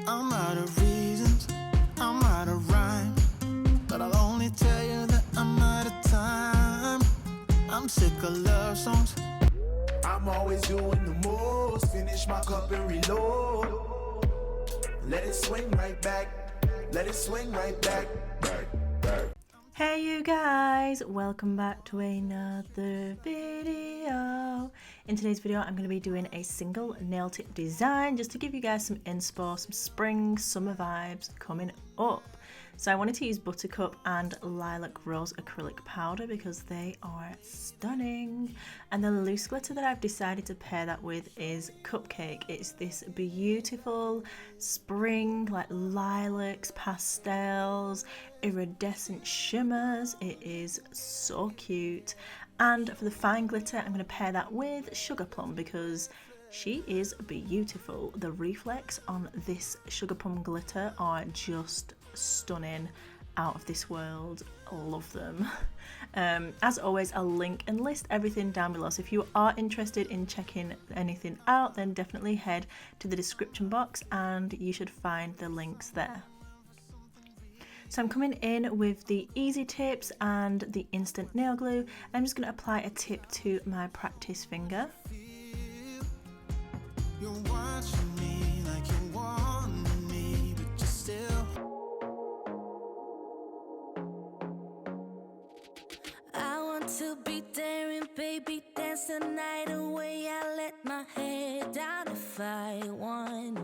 I'm out of reasons, I'm out of rhyme, but I'll only tell you that I'm out of time. I'm sick of love songs. I'm always doing the most. Finish my cup and reload. Let it swing right back. Let it swing right back. Hey you guys, welcome back to another video. In today's video I'm going to be doing a single nail tip design just to give you guys some inspo, some spring summer vibes coming up. So I wanted to use Buttercup and Lilac Rose acrylic powder because they are stunning, and the loose glitter that I've decided to pair that with is Cupcake. It's this beautiful spring, like lilacs, pastels, iridescent shimmers. It is so cute. And for the fine glitter I'm going to pair that with Sugar Plum because she is beautiful. The reflex on this Sugar Plum glitter are just stunning, out of this world. Love them. As always, I'll link and list everything down below, so if you are interested in checking anything out then definitely head to the description box and you should find the links there. So I'm coming in with the easy tips and the instant nail glue. I'm just going to apply a tip to my practice finger. You're watching me like you want me, but you're still. I want to be daring, baby, dance the night away. I let my head down if I want.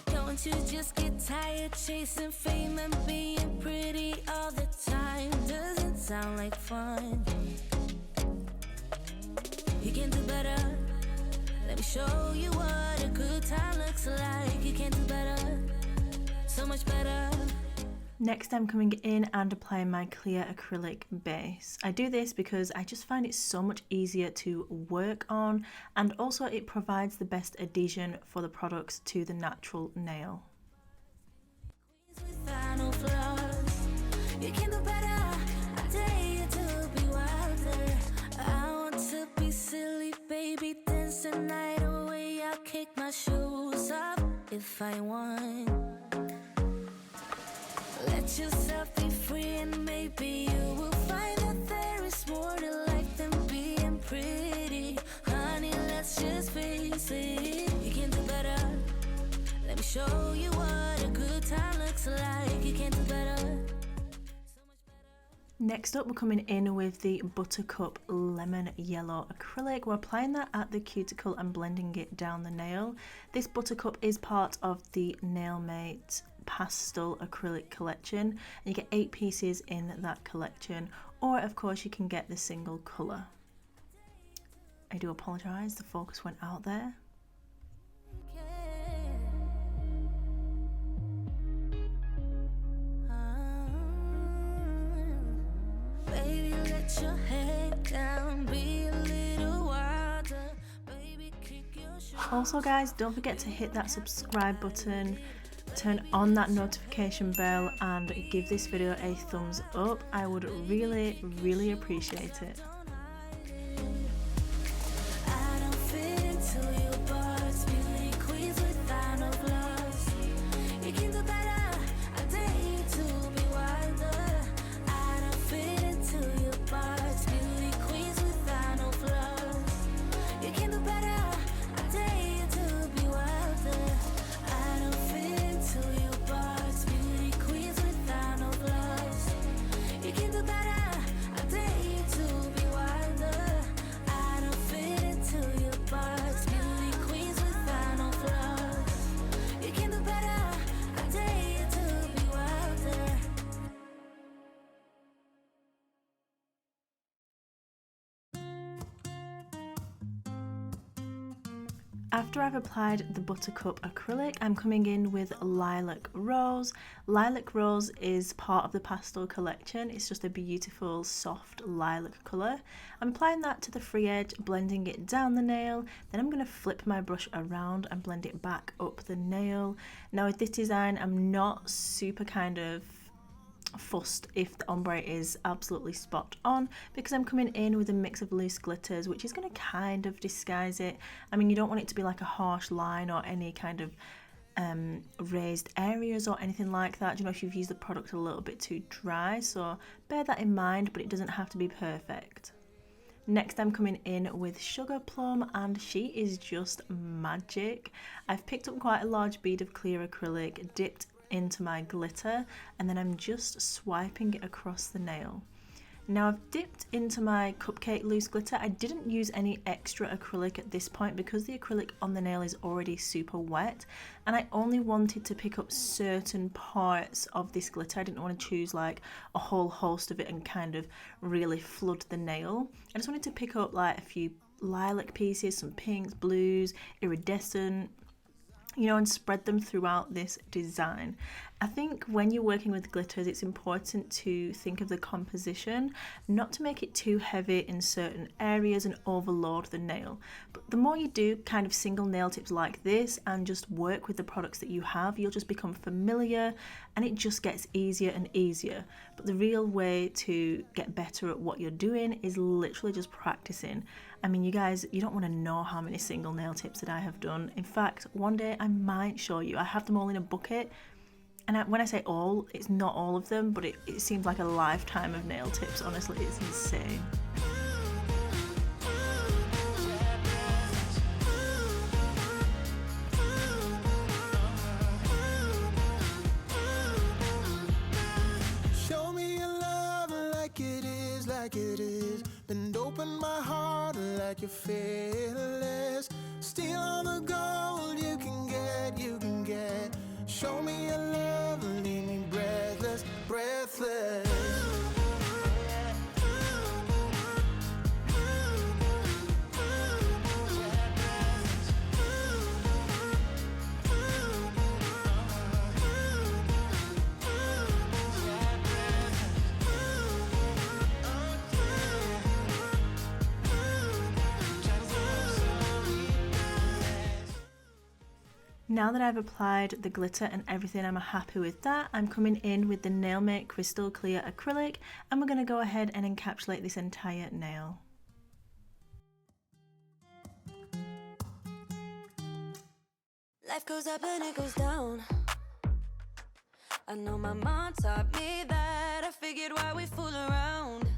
Don't you just get tired chasing fame and being pretty all the time? Doesn't sound like fun. You can do better. Let me show you what a good time looks like. You can do better, so much better. Next I'm coming in and applying my clear acrylic base. I do this because I just find it so much easier to work on, and also it provides the best adhesion for the products to the natural nail. You can do better. I dare you to be wilder. I want to be silly, baby, dance the night away. I'll kick my shoes off if I want. Let yourself be free and maybe you will find that there is more to life than being pretty. Honey, let's just face it. You can do better. Let me show you what a good time looks like. You can do better. Next up we're coming in with the Buttercup Lemon Yellow acrylic. We're applying that at the cuticle and blending it down the nail. This Buttercup is part of the Nailmate Pastel acrylic collection, and you get 8 pieces in that collection, or of course you can get the single colour. I do apologise, the focus went out there. Baby, let your head down, be a little wilder. Baby, kick your shoes. Also guys, don't forget to hit that subscribe button, turn on that notification bell and give this video a thumbs up. I would really appreciate it. I don't fit into your parts, beauty queens without no flaws. You can do better, I dare you to be wilder. I don't fit into your parts, beauty queens without no flaws. You can do better, I dare you to be wilder. I don't fit into your parts, beauty queens without no flaws. You can do better, I dare you to be wilder. I don't fit into your parts, beauty queens without no flaws. You can do better, I dare you to be wilder. After I've applied the Buttercup acrylic, I'm coming in with Lilac Rose. Lilac Rose is part of the Pastel collection. It's just a beautiful soft lilac colour. I'm applying that to the free edge, blending it down the nail. Then I'm going to flip my brush around and blend it back up the nail. Now with this design, I'm not super kind of fussed if the ombre is absolutely spot on, because I'm coming in with a mix of loose glitters, which is going to kind of disguise it. I mean, you don't want it to be like a harsh line or any kind of raised areas or anything like that, you know, if you've used the product a little bit too dry, so bear that in mind, but it doesn't have to be perfect. Next, I'm coming in with Sugar Plum, and she is just magic. I've picked up quite a large bead of clear acrylic, dipped into my glitter, and then I'm just swiping it across the nail. Now I've dipped into my cupcake loose glitter. I didn't use any extra acrylic at this point because the acrylic on the nail is already super wet, and I only wanted to pick up certain parts of this glitter. I didn't want to choose like a whole host of it and kind of really flood the nail. I just wanted to pick up like a few lilac pieces, some pinks, blues, iridescent, you know, and spread them throughout this design. I think when you're working with glitters, it's important to think of the composition, not to make it too heavy in certain areas and overload the nail. But the more you do kind of single nail tips like this and just work with the products that you have, you'll just become familiar and it just gets easier and easier. But the real way to get better at what you're doing is literally just practicing. I mean, you guys, you don't want to know how many single nail tips that I have done. In fact, one day I might show you. I have them all in a bucket. And when I say all, it's not all of them, but it seems like a lifetime of nail tips. Honestly, it's insane. Show me your love like it is, like it is. Bend open my heart like you're fearless. Steal all the gold you can get, you can get. Show me your love, leave me breathless, breathless. Now that I've applied the glitter and everything, I'm happy with that. I'm coming in with the Nail Mate Crystal Clear Acrylic, and we're going to go ahead and encapsulate this entire nail. Life goes up and it goes down. I know my mom taught me that. I figured why we fool around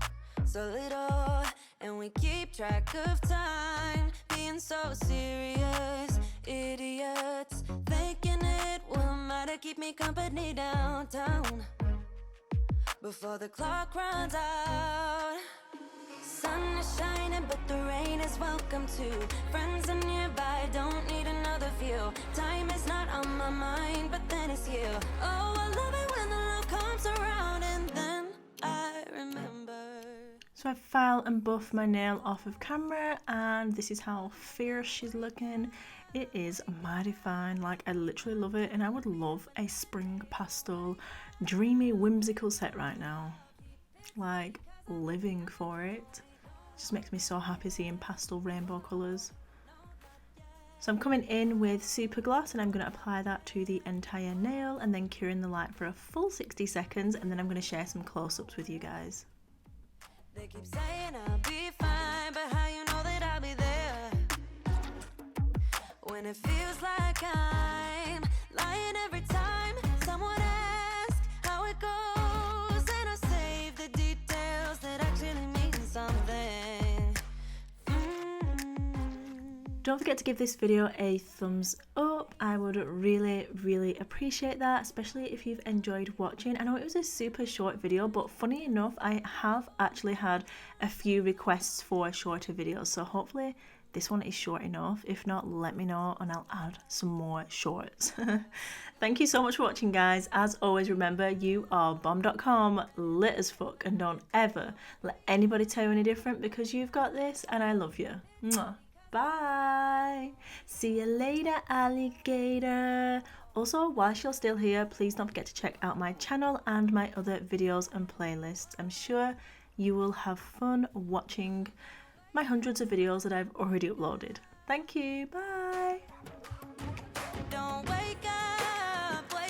so little, and we keep track of time, being so serious. Idiots thinking it will matter, keep me company downtown before the clock runs out. Sun is shining, but the rain is welcome too. Friends are nearby, don't need another view. Time is not on my mind, but then it's you. Oh, I love it when the love comes around, and then I remember. So I file and buff my nail off of camera, and this is how fierce she's looking. It is mighty fine, like I literally love it, and I would love a spring pastel dreamy whimsical set right now, like living for it. Just makes me so happy seeing pastel rainbow colours. So I'm coming in with super gloss, and I'm going to apply that to the entire nail and then cure in the light for a full 60 seconds, and then I'm going to share some close-ups with you guys. They keep saying I'll be fine, but how you know that I'll be there when it feels like I'm lying every time someone asks how it goes, and I save the details that actually mean something. Don't forget to give this video a thumbs up. I would really appreciate that, especially if you've enjoyed watching. I know it was a super short video, but funny enough, I have actually had a few requests for shorter videos, so hopefully this one is short enough. If not, let me know and I'll add some more shorts. Thank you so much for watching, guys. As always, remember, you are bomb.com, lit as fuck, and don't ever let anybody tell you any different, because you've got this and I love you. Mwah. Bye. See you later, alligator. Also, whilst you're still here, please don't forget to check out my channel and my other videos and playlists. I'm sure you will have fun watching my hundreds of videos that I've already uploaded. Thank you. Bye.